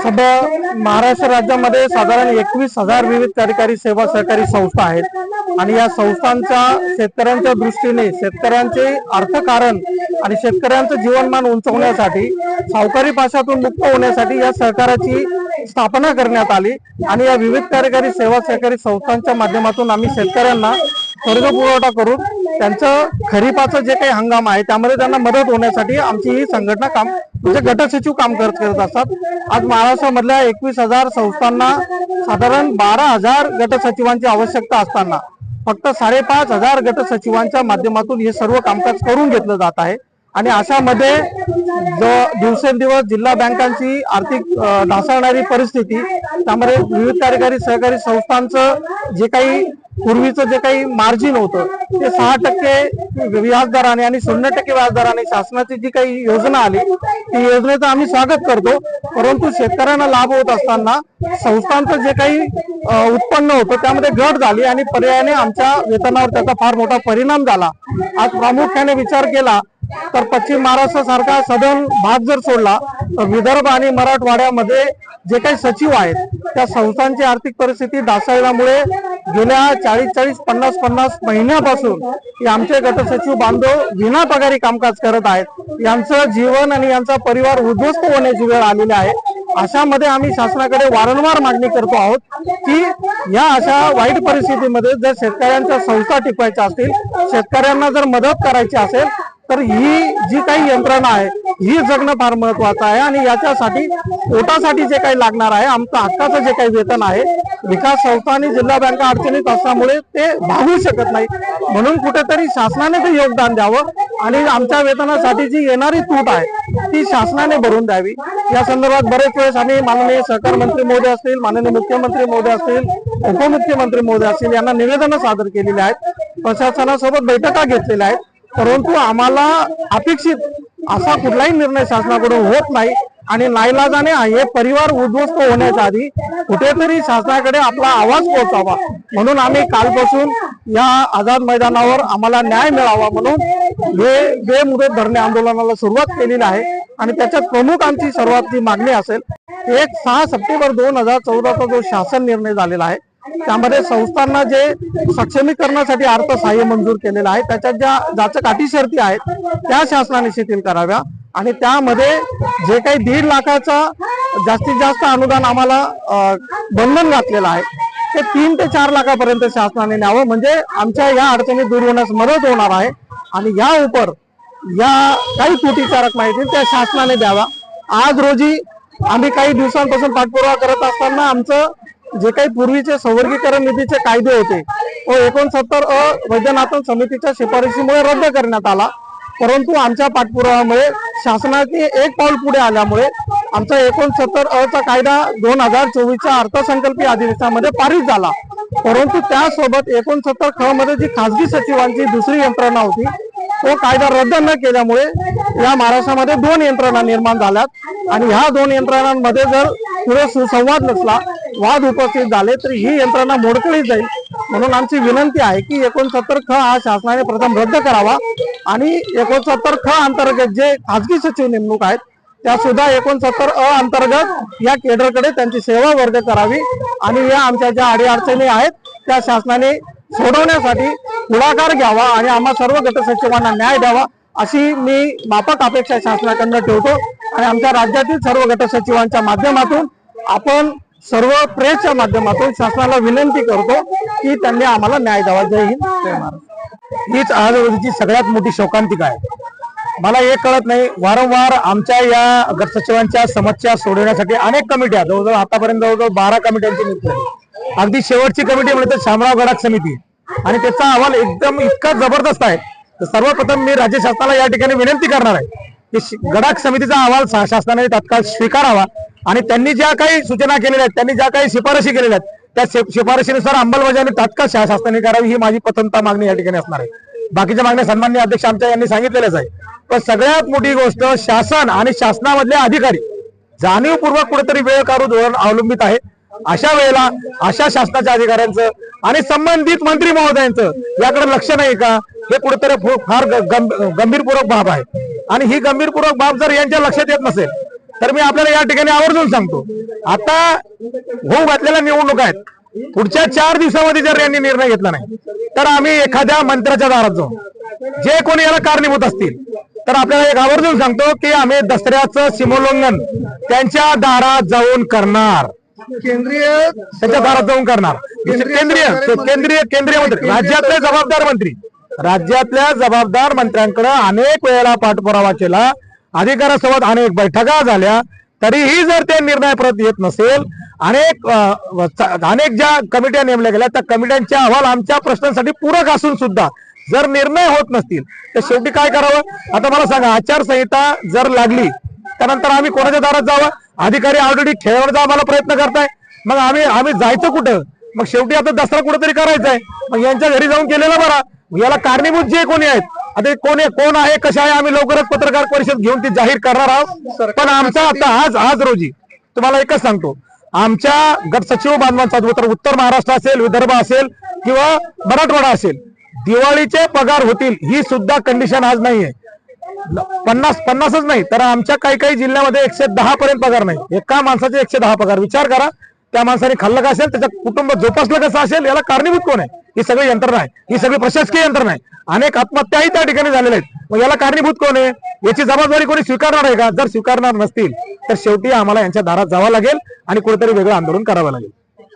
सध्या महाराष्ट्र राज्यामध्ये साधारण 21,000 विविध कार्यकारी सेवा सहकारी संस्था आहेत आणि या संस्थांच्या शेतकऱ्यांच्या दृष्टीने शेतकऱ्यांचे अर्थकारण आणि शेतकऱ्यांचं जीवनमान उंचवण्यासाठी सावकारी पाशातून मुक्त होण्यासाठी या सहकाराची स्थापना करण्यात आली आणि या विविध कार्यकारी सेवा सहकारी संस्थांच्या माध्यमातून आम्ही शेतकऱ्यांना कर्ज पुरवठा करून त्यांचं खरीपाचं जे काही हंगाम आहे त्यामध्ये त्यांना मदत होण्यासाठी आमची ही संघटना काम म्हणजे गट सचिव काम करत असतात। आज महाराष्ट्रामधल्या 21,000 संस्थांना साधारण 12,000 गट सचिवांची आवश्यकता असताना फक्त 5,500 गट सचिवांच्या माध्यमातून हे सर्व कामकाज करून घेतलं जात आहे आणि अशामध्ये जो दिवसेंदिवस जिल्हा बँकांची आर्थिक ढासळणारी परिस्थिती त्यामध्ये विविध कार्यकारी सहकारी संस्थांचं जे काही पूर्वीचं जे काही मार्जिन होतं ते 6% व्याजदराने आणि 0% व्याजदराने शासनाची जी काही योजना आली ती योजनेचं आम्ही स्वागत करतो, परंतु शेतकऱ्यांना लाभ होत असताना संस्थांचं जे काही उत्पन्न होतं त्यामध्ये घट झाली आणि पर्यायाने आमच्या वेतनावर त्याचा फार मोठा परिणाम झाला। आज प्रामुख्याने विचार केला तर पश्चिम महाराष्ट्रासारखा सदन भाग जर सोडला तर विदर्भ आणि मराठवाड्यामध्ये जे काही सचिव आहेत त्या संस्थांची आर्थिक परिस्थिती ढासळल्यामुळे गेल्या 40-50 महिन्यापासून आमचे गट सचिव बांधव विना पगारी कामकाज करत आहेत। यांचं जीवन आणि यांचा परिवार उद्ध्वस्त होण्याची वेळ आलेली आहे। अशामध्ये आम्ही शासनाकडे वारंवार मागणी करतो आहोत की या अशा वाईट परिस्थितीमध्ये जर शेतकऱ्यांच्या संस्था टिकवायच्या असतील, शेतकऱ्यांना जर मदत करायची असेल तर ही जी काही यंत्रणा आहे ही जगणं फार महत्वाचं आहे आणि याच्यासाठी पोटासाठी जे काही लागणार आहे आमचं हक्काचं जे काही वेतन आहे विकास संस्था आणि जिल्हा बँका अडचणीत असल्यामुळे ते भागू शकत नाही, म्हणून कुठेतरी शासनाने ते योगदान द्यावं आणि आमच्या वेतनासाठी जी येणारी तूट आहे ती शासनाने भरून द्यावी। या संदर्भात बरेच वेळेस आम्ही माननीय सहकार मंत्री महोदय असतील, माननीय मुख्यमंत्री महोदय असतील, उपमुख्यमंत्री महोदय असतील यांना निवेदनं सादर केलेली आहेत, प्रशासनासोबत बैठका घेतलेल्या आहेत, परंतु आम्हाला अपेक्षित असा कुठलाही निर्णय शासनाकडून होत नाही आणि नाईलाजाने हे परिवार उद्ध्वस्त होण्याच्या आधी कुठेतरी शासनाकडे आपला आवाज पोहोचावा म्हणून आम्ही कालपासून या आझाद मैदानावर आम्हाला न्याय मिळावा म्हणून हे बेमुदत धरणे आंदोलनाला सुरुवात केलेली आहे आणि त्याच्यात प्रमुख आमची सर्वात मागणी असेल 6 सप्टेंबर 2014चा जो शासन निर्णय झालेला आहे त्यामध्ये संस्थांना जे सक्षमीकरणासाठी अर्थसहाय्य मंजूर केलेलं आहे त्याच्यात ज्याच्या अटी शर्ती आहेत त्या शासनाने शिथिल कराव्या आणि त्यामध्ये जे काही 1.5 लाखाचा जास्तीत जास्त अनुदान आम्हाला बंधन घातलेलं आहे ते 3 ते 4 लाखापर्यंत शासनाने न्यावं म्हणजे आमच्या या अडचणी दूर होण्यास मदत होणार आहे आणि या उपर या काही त्रुटीच्या रकमा येतील त्या शासनाने द्यावा। आज रोजी आम्ही काही दिवसांपासून पाठपुरावा करत असताना आमचं जे काही पूर्वीचे संवर्गीकरण निधीचे कायदे होते तो 69 वैद्यनाथन समितीच्या शिफारशीमुळे रद्द करण्यात आला, परंतु आमच्या पाठपुराव्यामुळे शासनाने एक पाऊल पुढे आल्यामुळे आमचा 69 कायदा 2024च्या अर्थसंकल्पीय अधिवेशनामध्ये पारित झाला, परंतु त्यासोबत 69 मध्ये जी खासगी सचिवांची दुसरी यंत्रणा होती तो कायदा रद्द न केल्यामुळे या महाराष्ट्रामध्ये 2 यंत्रणा निर्माण झाल्यात आणि ह्या 2 यंत्रणांमध्ये जर पुढे सुसंवाद नसला, वाद उपस्थित झाले तर ही यंत्रणा मोडकळीत जाईल, म्हणून आमची विनंती आहे की 69 हा शासनाने प्रथम रद्द करावा आणि 69 अंतर्गत जे खासगी सचिव नेमणूक आहेत त्या सुद्धा 69 अंतर्गत या केडरकडे त्यांची सेवा वर्ग करावी आणि या आमच्या ज्या अडीअडचणी आहेत त्या शासनाने सोडवण्यासाठी पुढाकार घ्यावा आणि आम्हा सर्व गट सचिवांना न्याय द्यावा अशी मी माफक अपेक्षा शासनाकडून ठेवतो आणि आमच्या राज्यातील सर्व गट सचिवांच्या माध्यमातून आपण सर्व प्रेसच्या माध्यमातून शासनाला विनंती करतो की त्यांनी आम्हाला न्याय द्यावा। जय हिंद, जय महाराष्ट्र। हीच आज रोजीची सगळ्यात मोठी शोकांतिका आहे। मला हे कळत नाही, वारंवार आमच्या या गट सचिवांच्या समस्या सोडवण्यासाठी अनेक कमिट्या जवळजवळ आतापर्यंत जवळजवळ 12 कमिट्यांची नियुक्ती झाली। अगदी शेवटची कमिटी म्हणजे शामराव गडाख समिती आणि त्याचा अहवाल एकदम इतका जबरदस्त आहे तर सर्वप्रथम मी राज्य शासनाला या ठिकाणी विनंती करणार आहे की गडाख समितीचा अहवाल शासनाने तात्काळ स्वीकारावा आणि त्यांनी ज्या काही सूचना केलेल्या आहेत, त्यांनी ज्या काही शिफारशी केलेल्या आहेत त्या शिफारशीनुसार अंमलबजावणी तात्काळ शासनाने करावी ही माझी पसंत मागणी या ठिकाणी असणार आहे। बाकीच्या मागण्या सन्माननीय अध्यक्ष आमच्या यांनी सांगितलेल्याच आहे, पण सगळ्यात मोठी गोष्ट शासन आणि शासनामधले अधिकारी जाणीवपूर्वक कुठेतरी वेळ काढून धोरण अवलंबित आहे। अशा वेळेला अशा शासनाच्या अधिकाऱ्यांचं आणि संबंधित मंत्री महोदयांचं याकडे लक्ष नाही का, हे कुठेतरी फार गंभीरपूर्वक बाब आहे आणि ही गंभीरपूर्वक बाब जर यांच्या लक्षात येत नसेल तर मी आपल्याला या ठिकाणी आवर्जून सांगतो, आता होऊ घातलेल्या निवडणुका आहेत, पुढच्या 4 दिवसामध्ये जर यांनी निर्णय घेतला नाही तर आम्ही एखाद्या मंत्र्याच्या दारात जाऊ, जे कोणी याला कारणीभूत असतील तर आपल्याला एक आवर्जून सांगतो की आम्ही दसऱ्याचं सीमोल्लंघन त्यांच्या दारात जाऊन करणार, त्यांच्या दारात जाऊन करणार. केंद्रीय मंत्री, राज्यातल्या जबाबदार मंत्र्यांकडे अनेक वेळेला पाठपुरावा केला, अधिकाऱ्यासोबत अनेक बैठका झाल्या, तरीही जर ते निर्णय परत येत नसेल, अनेक ज्या कमिट्या नेमल्या गेल्या त्या कमिट्यांचे अहवाल आमच्या प्रश्नांसाठी पूरक असून सुद्धा जर निर्णय होत नसतील तर शेवटी काय करावं? आता मला सांगा, आचारसंहिता जर लागली त्यानंतर आम्ही कोणाच्या दारात जावं? अधिकारी ऑलरेडी खेळवण्याचा आम्हाला प्रयत्न करताय, मग आम्ही जायचं कुठं? मग शेवटी आता दसरा कुठेतरी करायचा आहे, मग यांच्या घरी जाऊन केलेला बरा. याला कारणीभूत जे कोणी आहेत, आता कोण आहे कशा आहे आम्ही लवकरच पत्रकार परिषद घेऊन ती जाहीर करणार आहोत. पण आमचा आता आज रोजी तुम्हाला एकच सांगतो, आमच्या गट सचिव बांधवांचा उत्तर महाराष्ट्र असेल, विदर्भ असेल किंवा मराठवाडा असेल, दिवाळीचे पगार होतील ही सुद्धा कंडिशन आज नाहीये. 50च नाही तर आमच्या काही जिल्ह्यामध्ये 110 पर्यंत पगार नाही. एका माणसाचे 110 पगार. विचार करा, त्या माणसाने खाल्लं का असेल, त्याच्या कुटुंब जोपासलं कसं असेल, याला कारणीभूत कोण आहे? ही सगळी यंत्रणा आहे, ही सगळी प्रशासकीय यंत्रणा आहे. अनेक आत्महत्याही त्या ठिकाणी झालेल्या आहेत. मग याला कारणीभूत कोण आहे? याची जबाबदारी कोणी स्वीकारणार आहे का? जर स्वीकारणार नसतील तर शेवटी आम्हाला यांच्या दारात जावं लागेल आणि कुठेतरी वेगळं आंदोलन करावं लागेल.